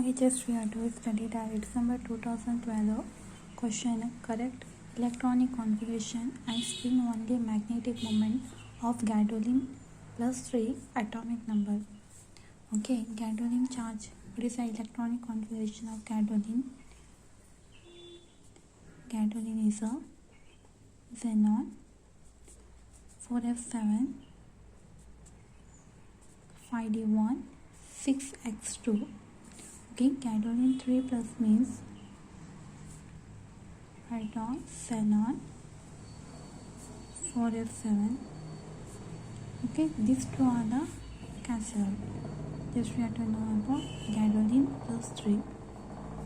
Okay, just we are to study that December 2012 question. Correct electronic configuration and spin only magnetic moment of gadolinium plus 3 atomic number. Okay, gadolinium charge. What is the electronic configuration of gadolinium? Gadolinium is a xenon 4f7 5d1 6x2. Okay, gadolinium 3 plus means write down xenon 4f7. Okay, these two are the cancel. Just we have to know about gadolinium plus 3.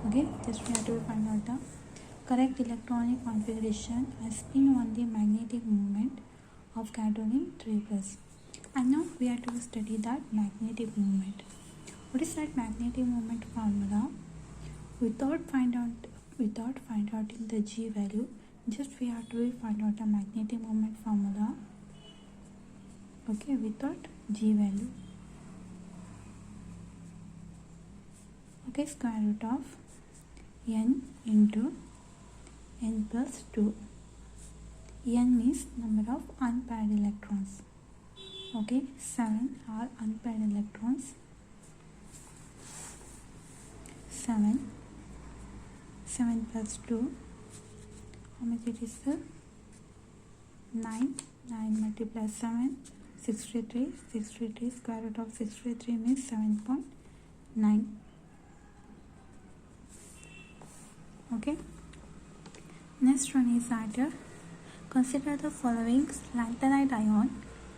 Okay, just we have to find out the correct electronic configuration and spin on the magnetic moment of gadolinium 3 plus. And now we have to study that magnetic moment. What is that magnetic moment formula? Without find out in the G value, just we have to find out the magnetic moment formula. Okay, without G value. Okay, square root of n into n plus 2. N means number of unpaired electrons. Okay, 7 are unpaired electrons. 7 plus 2, how much it is? 9 multiplied 7, 63, square root of 63 means 7.9. Okay, next one is that consider the following lanthanide ion,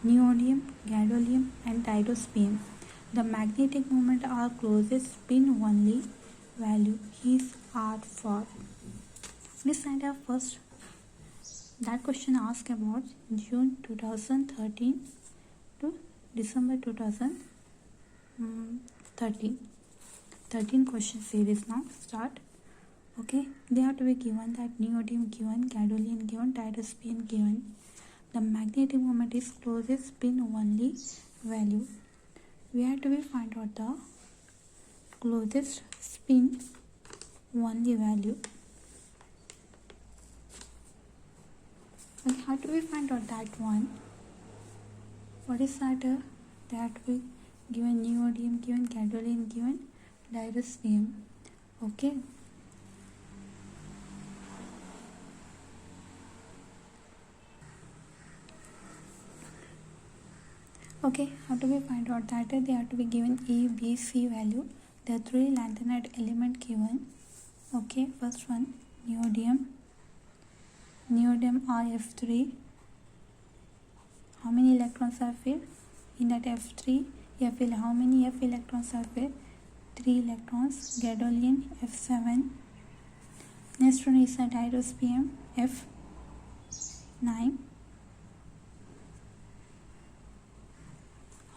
neodymium, gadolinium and diospin. The magnetic moment or closest spin only value is R for. This kind of first that question asked about June 2013 to December 2013. 13 question series now start. Okay, they have to be given that neodymium given, gadolinium given, diospin given. The magnetic moment is closest spin only value. We have to be find out the closest spin only value. And how do we find out that one? What is that? They have to be given neodymium given, gadolinium given, diospin. Okay. Okay, how do we find out that? They have to be given A, B, C value. There are 3 lanthanide element given. Okay, first one neodymium RF3. How many electrons are filled in that F3? F how many F electrons are filled? 3 electrons. Gadolinium F7. Next one is the diospin F9.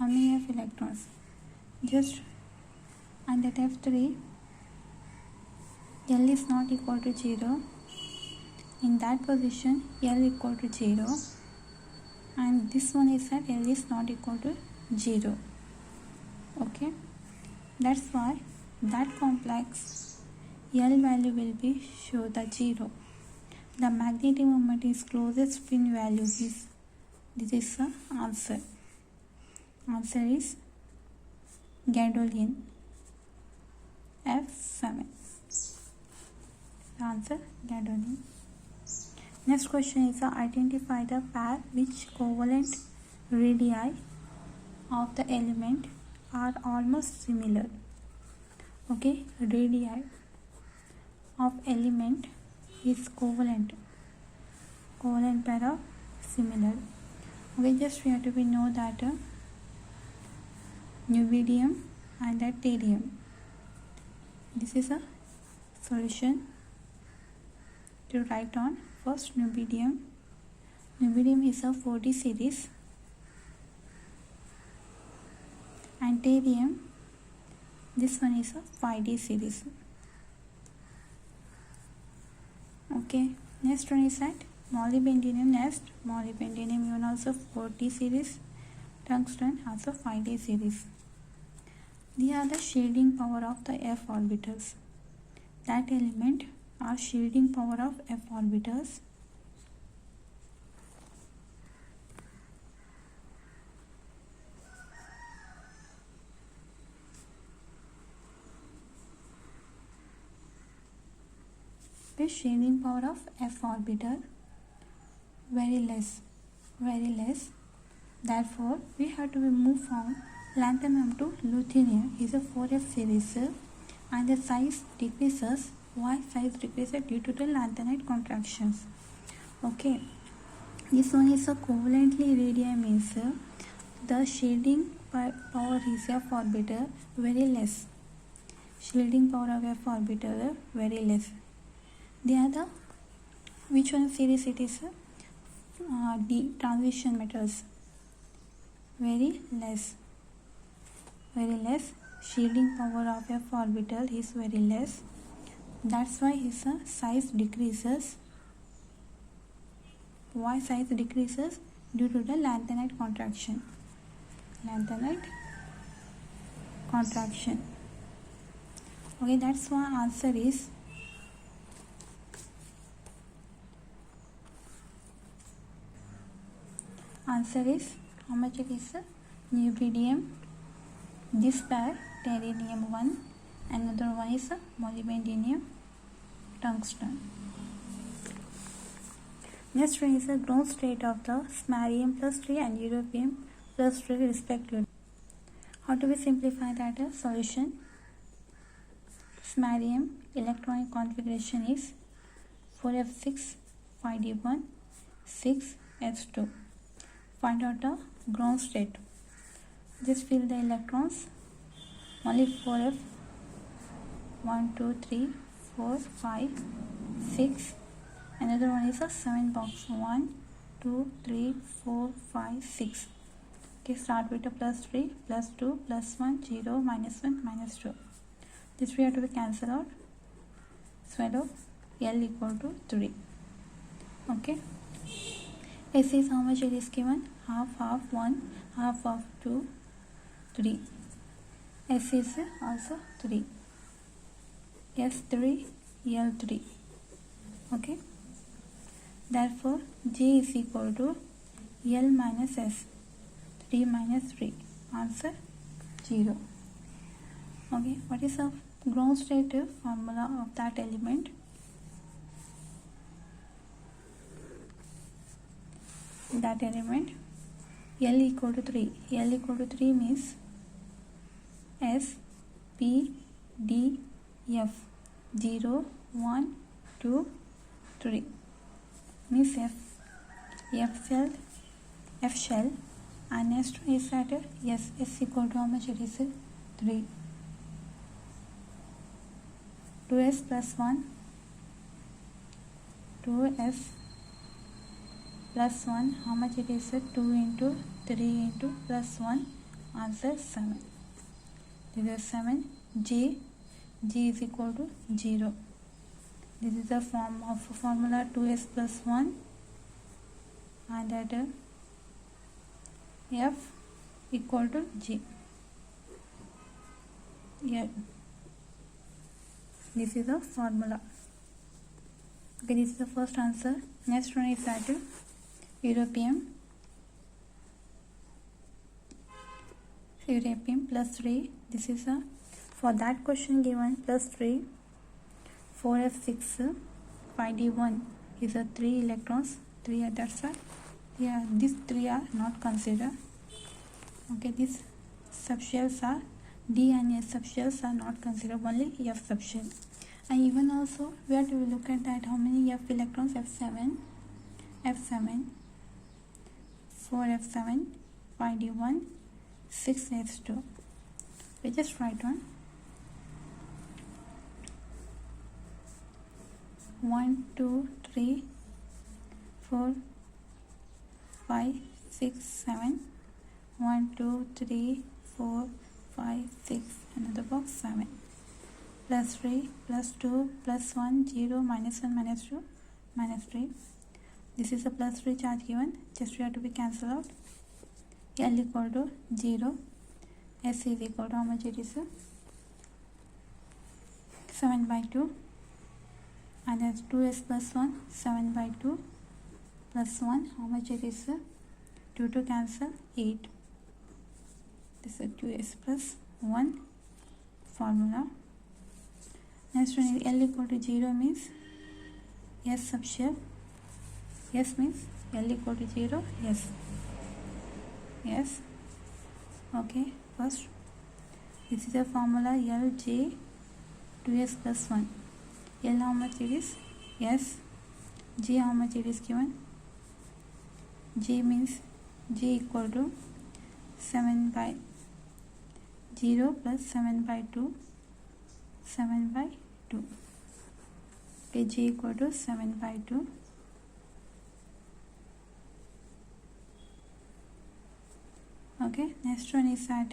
How many F electrons? Just and at F3 L is not equal to 0. In that position L equal to 0 and this one is that L is not equal to 0. Okay, that's why that complex L value will be show the 0. The magnetic moment is closest spin value is, this is the answer. Answer is gadolinium F7. The answer gadolinium. Next question is identify the pair which covalent radii of the element are almost similar. Okay, radii of element is covalent pair of similar. Okay, just we have to know that rubidium and that therium. This is a solution to write on. First rubidium is a 4D series and therium, this one is a 5D series. Okay, next one is that molybdenum. Molybdenum even also 4D series, tungsten also 5D series. They are the shielding power of the f orbitals. That element are shielding power of f orbitals. With shielding power of f orbital very less. Therefore, we have to move from lanthanum to lutetium is a 4f series and the size decreases. Why size decreases? Due to the lanthanide contractions. Okay, this one is a covalently radii means the shielding power is f orbital very less. Shielding power of f orbital very less. The other, which one series it is? D, transition metals very less. Shielding power of f orbital is very less. That's why his size decreases. Why size decreases? Due to the lanthanide contraction. Okay, that's why answer is how much it is? Neodymium, this pair terrenium 1, another one is molybdenum tungsten. Next one is the ground state of the samarium plus 3 and europium plus 3 respectively. How do we simplify that solution? Samarium electronic configuration is 4f6 5d1 6s2. Find out the ground state. Just fill the electrons. Only 4f 1 2 3 4 5 6. Another one is a 7 box 1 2 3 4 5 6. Okay, start with a plus 3 plus 2 plus 1 0 minus 1 minus 2. This we have to be cancelled out. Swallow L equal to 3. Okay. S is how much it is given? Half 1, half 2, 3. S is also 3. S3, L3. Okay. Therefore, J is equal to L minus S. 3 minus 3. Answer 0. Okay. What is the ground state formula of that element? That element L equal to 3. L equal to 3 means S P D F 0 1 2 3 means F shell, and next one is that S equal to how much it is? 3. 2s plus 1 2s plus 1, how much it is? 2 into 3 into plus 1, answer 7. This is 7. J is equal to 0. This is the form of formula 2s plus 1, and that F equal to G. Yeah, this is the formula. Okay, this is the first answer. Next one is that europium plus 3. This is for that question given plus 3. 4f6 5d1 is a 3 electrons. 3, that's why these 3 are not considered. Okay, these subshells are D and S subshells are not considered, only F subshell. And even also we have to look at that how many F electrons? F7 4f7 5d1 6s2. We just write on 1 2 3 4 5 6 7 1 2 3 4 5 6, another box 7 plus 3 plus 2 plus 1 0 minus 1 minus 2 minus 3. This is a plus 3 charge given, just we have to be cancelled out. L equal to 0, S is equal to how much it is? 7/2, and that's 2s plus 1, 7/2 plus 1, how much it is? 2 to cancel, 8. This is 2s plus 1 formula. Next one is L equal to 0 means S subshell. S means L equal to 0, yes. Yes. Okay, first this is a formula LJ 2s plus 1. L how much it is? Yes. J how much it is given? J means J equal to 7/0 plus 7/2, 7/2. Okay, J equal to 7/2. Okay, next one is that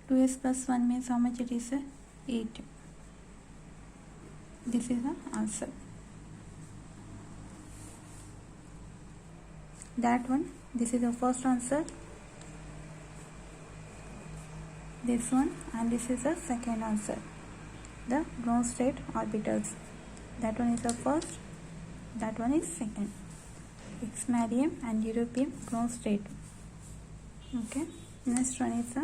2s plus 1 means how much it is? 8. This is the answer. That one, this is the first answer. This one, and this is the second answer. The ground state orbitals. That one is the first, that one is second. Xmarium and europium ground state. Okay, next one is the